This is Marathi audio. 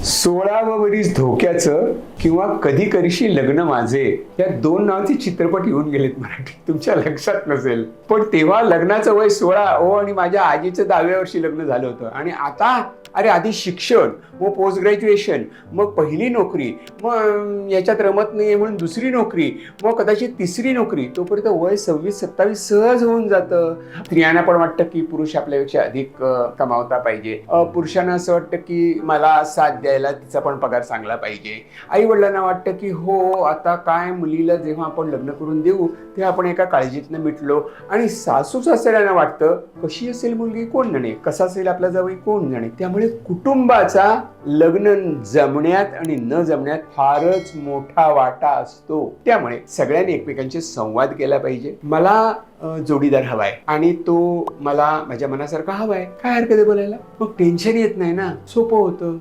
16वं वरीस धोक्याचं किंवा कधी करशी लग्न माझे, या 2 नावाचे चित्रपट येऊन गेलेत मराठीत. तुमच्या लक्षात नसेल, पण तेव्हा लग्नाचं वय 16 आणि माझ्या आजीचं 10व्या वर्षी लग्न झालं होतं. आणि आता अरे आधी शिक्षण, मग पोस्ट ग्रॅज्युएशन, मग पहिली नोकरी, मग याच्यात रमत नाहीये म्हणून दुसरी नोकरी, मग कदाचित तिसरी नोकरी. तोपर्यंत वय 26-27 सहज होऊन जातं. स्त्रियांना पण वाटतं की पुरुष आपल्यापेक्षा अधिक कमावता पाहिजे. पुरुषांना असं वाटतं की मला साथ द्यायला तिचा पण पगार चांगला पाहिजे. आई वडिलांना वाटतं की हो आता काय मुलीला जेव्हा आपण लग्न करून देऊ तेव्हा आपण एका काळजीतनं मिटलो. आणि सासू सासऱ्यांना वाटतं कशी असेल मुलगी कोण जाणे, कसा असेल आपला जावई कोण जाणे. त्यामुळे कुटुंबाचा लग्न जमण्यात आणि न जमण्यात फारच मोठा वाटा असतो. त्यामुळे सगळ्यांनी एकमेकांशी संवाद केला पाहिजे. मला जोडीदार हवाय आणि तो मला माझ्या मनासारखा हवाय, काय हरकत आहे बोलायला. मग टेन्शन येत नाही ना, सोपं होतं.